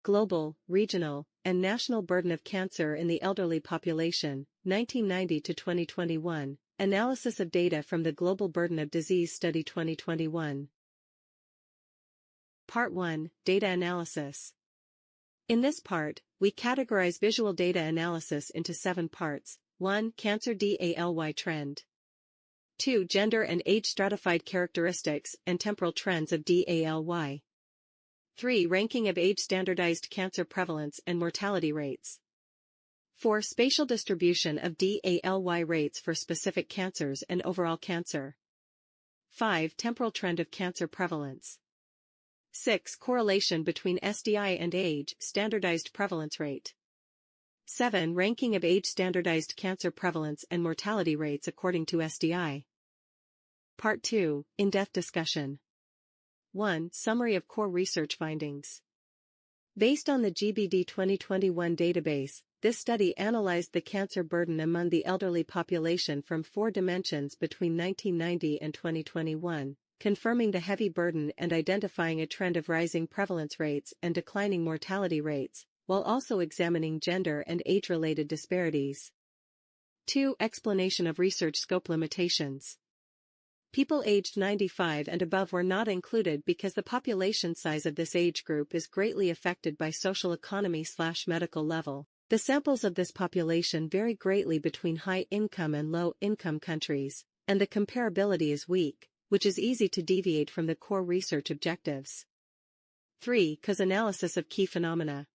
Global, Regional, and National Burden of Cancer in the Elderly Population, 1990 to 2021, Analysis of Data from the Global Burden of Disease Study 2021. Part 1, Data Analysis. In this part, we categorize visual data analysis into 7 parts. 1. Cancer DALY trend. 2. Gender and age stratified characteristics and temporal trends of DALY. 3. Ranking of age standardized cancer prevalence and mortality rates. 4. Spatial distribution of DALY rates for specific cancers and overall cancer. 5. Temporal trend of cancer prevalence. 6. Correlation between SDI and age standardized prevalence rate. 7. Ranking of age standardized cancer prevalence and mortality rates according to SDI. Part 2, In-depth discussion. 1. Summary of core research findings. Based on the GBD 2021 database, this study analyzed the cancer burden among the elderly population from 4 dimensions between 1990 and 2021, confirming the heavy burden and identifying a trend of rising prevalence rates and declining mortality rates, while also examining gender and age-related disparities. 2. Explanation of research scope limitations. People aged 95 and above were not included because the population size of this age group is greatly affected by social economy/medical level. The samples of this population vary greatly between high-income and low-income countries, and the comparability is weak, which is easy to deviate from the core research objectives. 3. Cause analysis of key phenomena.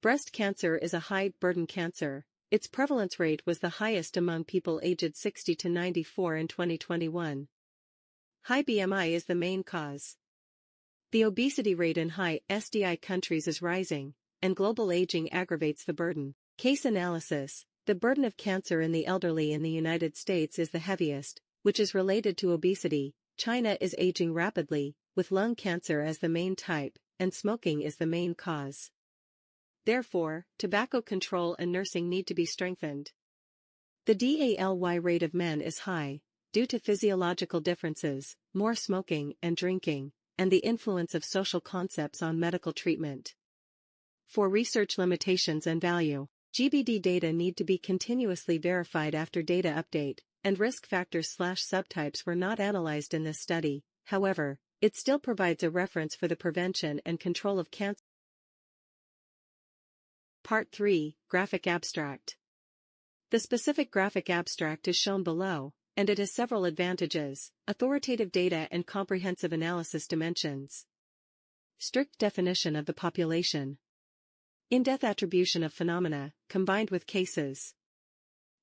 Breast cancer is a high-burden cancer. Its prevalence rate was the highest among people aged 60 to 94 in 2021. High BMI is the main cause. The obesity rate in high SDI countries is rising, and global aging aggravates the burden. Case analysis. The burden of cancer in the elderly in the United States is the heaviest, which is related to obesity. China is aging rapidly, with lung cancer as the main type, and smoking is the main cause. Therefore, tobacco control and nursing need to be strengthened. The DALY rate of men is high, due to physiological differences, more smoking and drinking, and the influence of social concepts on medical treatment. 4. Research limitations and value. GBD data need to be continuously verified after data update, and risk factors/subtypes were not analyzed in this study. However, it still provides a reference for the prevention and control of cancer. Part 3, Graphic Abstract. The specific graphic abstract is shown below, and it has several advantages: authoritative data and comprehensive analysis dimensions. Strict definition of the population. In-depth attribution of phenomena, combined with cases.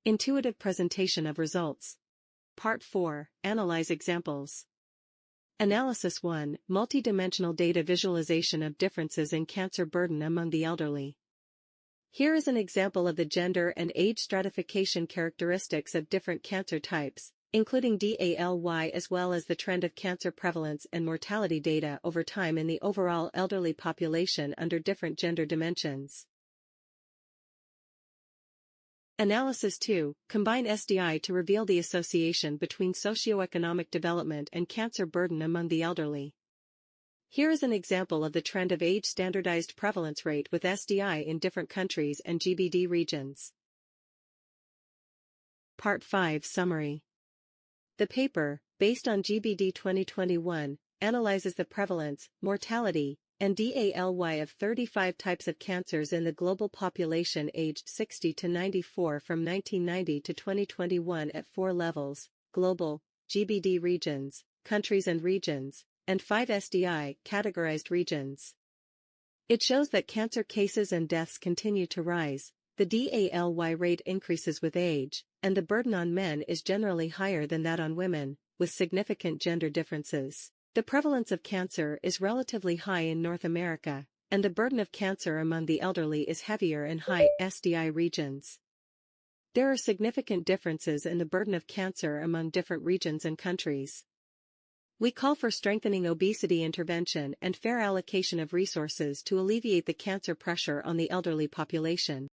Intuitive presentation of results. Part 4, Analyze examples. Analysis 1, Multidimensional data visualization of differences in cancer burden among the elderly. Here is an example of the gender and age stratification characteristics of different cancer types, including DALY as well as the trend of cancer prevalence and mortality data over time in the overall elderly population under different gender dimensions. Analysis 2, Combine SDI to reveal the association between socioeconomic development and cancer burden among the elderly. Here is an example of the trend of age standardized prevalence rate with SDI in different countries and GBD regions. Part 5, Summary. The paper, based on GBD 2021, analyzes the prevalence, mortality, and DALY of 35 types of cancers in the global population aged 60 to 94 from 1990 to 2021 at 4 levels: global, GBD regions, countries and regions, and 5 SDI categorized regions. It shows that cancer cases and deaths continue to rise, the DALY rate increases with age, and the burden on men is generally higher than that on women, with significant gender differences. The prevalence of cancer is relatively high in North America, and the burden of cancer among the elderly is heavier in high SDI regions. There are significant differences in the burden of cancer among different regions and countries. We call for strengthening obesity intervention and fair allocation of resources to alleviate the cancer pressure on the elderly population.